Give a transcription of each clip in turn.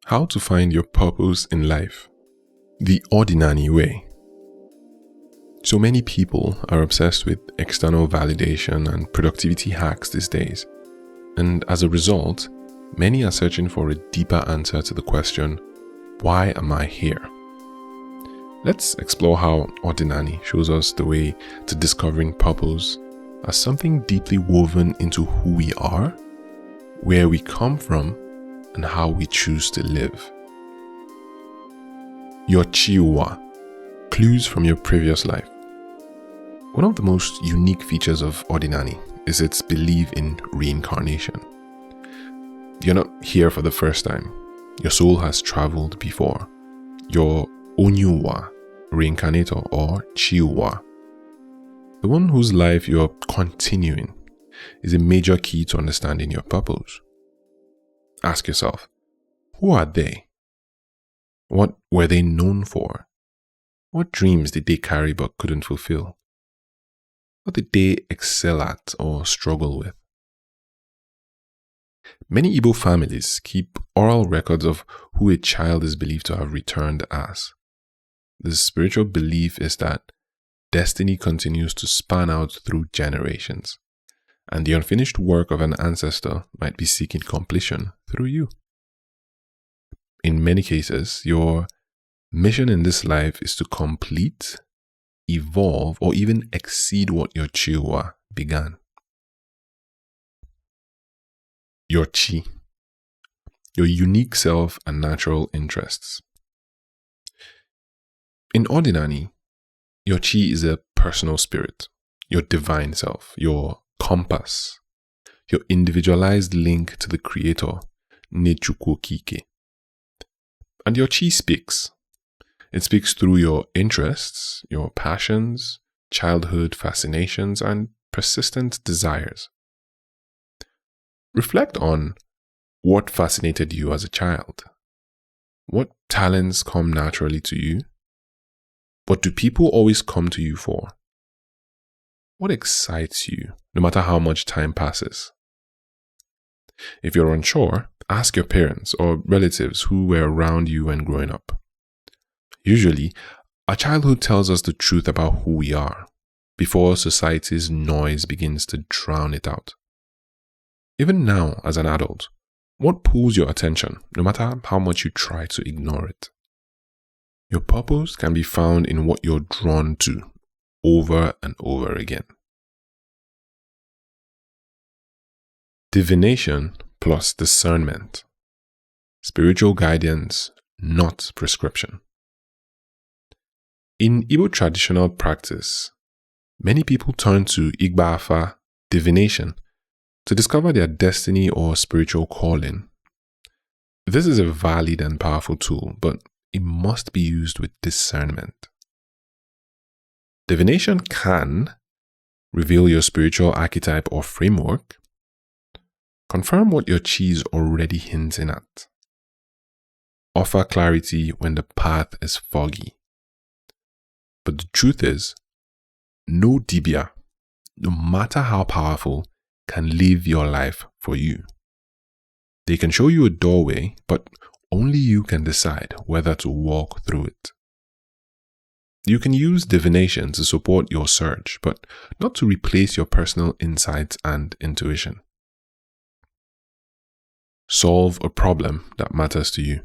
How to find your purpose in life. The Odinani way. So many people are obsessed with external validation and productivity hacks these days. And as a result, many are searching for a deeper answer to the question, why am I here? Let's explore how Odinani shows us the way to discovering purpose as something deeply woven into who we are, where we come from, and how we choose to live. Your Chiwa, clues from your previous life. One of the most unique features of Odinani is its belief in reincarnation. You're not here for the first time. Your soul has traveled before. Your Onyuwa, reincarnator, or Chiwa, the one whose life you're continuing, is a major key to understanding your purpose. Ask yourself, who are they? What were they known for? What dreams did they carry but couldn't fulfill? What did they excel at or struggle with? Many Igbo families keep oral records of who a child is believed to have returned as. The spiritual belief is that destiny continues to span out through generations, and the unfinished work of an ancestor might be seeking completion through you. In many cases, your mission in this life is to complete, evolve, or even exceed what your Chiwa began. Your Chi, your unique self and natural interests. In Odinani, your Chi is a personal spirit, your divine self, your compass, your individualized link to the Creator, Okeke. And your Chi speaks. It speaks through your interests, your passions, childhood fascinations, and persistent desires. Reflect on what fascinated you as a child. What talents come naturally to you? What do people always come to you for? What excites you, no matter how much time passes? If you're unsure, ask your parents or relatives who were around you when growing up. Usually, our childhood tells us the truth about who we are, before society's noise begins to drown it out. Even now, as an adult, what pulls your attention, no matter how much you try to ignore it? Your purpose can be found in what you're drawn to over and over again. Divination plus discernment. Spiritual guidance, not prescription. In Igbo traditional practice, many people turn to Igba-afa, divination, to discover their destiny or spiritual calling. This is a valid and powerful tool, but it must be used with discernment. Divination can reveal your spiritual archetype or framework, confirm what your Chi is already hinting at, offer clarity when the path is foggy. But the truth is, no Dibia, no matter how powerful, can live your life for you. They can show you a doorway, but only you can decide whether to walk through it. You can use divination to support your search, but not to replace your personal insights and intuition. Solve a problem that matters to you.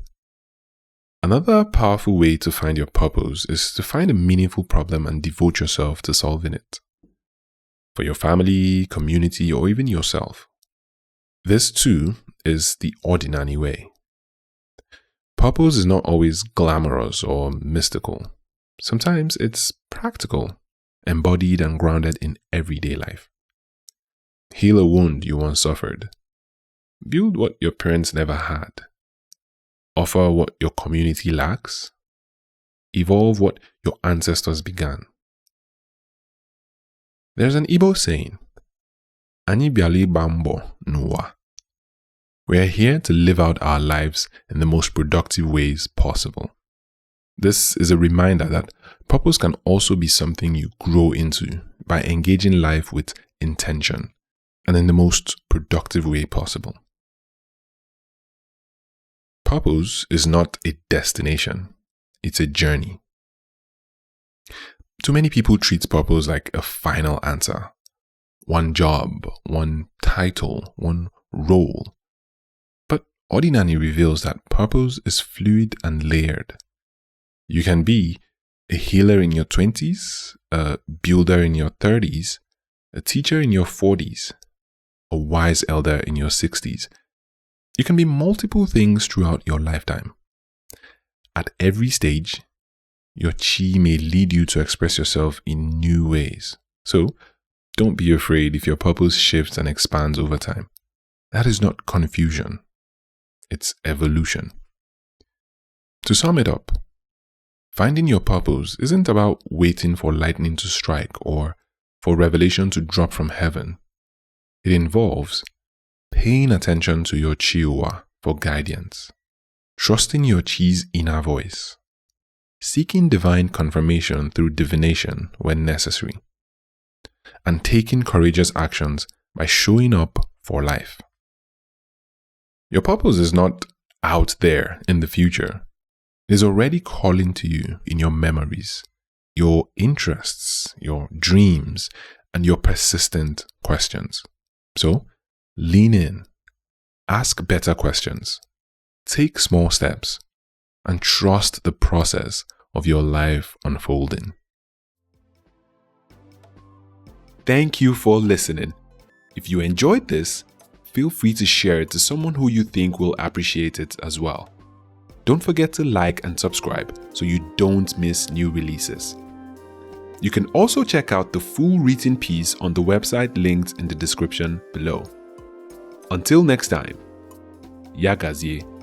Another powerful way to find your purpose is to find a meaningful problem and devote yourself to solving it. For your family, community, or even yourself. This too is the Odinani way. Purpose is not always glamorous or mystical. Sometimes it's practical, embodied and grounded in everyday life. Heal a wound you once suffered. Build what your parents never had. Offer what your community lacks. Evolve what your ancestors began. There's an Igbo saying, Ani biali bambo nuwa. We're here to live out our lives in the most productive ways possible. This is a reminder that purpose can also be something you grow into by engaging life with intention and in the most productive way possible. purpose is not a destination, it's a journey. Too many people treat purpose like a final answer. One job, one title, one role. But Odinani reveals that purpose is fluid and layered. You can be a healer in your 20s, a builder in your 30s, a teacher in your 40s, a wise elder in your 60s. You can be multiple things throughout your lifetime. At every stage, your chi may lead you to express yourself in new ways. So, don't be afraid if your purpose shifts and expands over time. That is not confusion. It's evolution. To sum it up, finding your purpose isn't about waiting for lightning to strike or for revelation to drop from heaven. It involves paying attention to your chiwa for guidance, trusting your chi's inner voice, seeking divine confirmation through divination when necessary, and taking courageous actions by showing up for life. Your purpose is not out there in the future. It is already calling to you in your memories, your interests, your dreams, and your persistent questions. So, lean in, ask better questions, take small steps, and trust the process of your life unfolding. Thank you for listening. If you enjoyed this, feel free to share it to someone who you think will appreciate it as well. Don't forget to like and subscribe so you don't miss new releases. You can also check out the full written piece on the website linked in the description below. Until next time, Yagazie.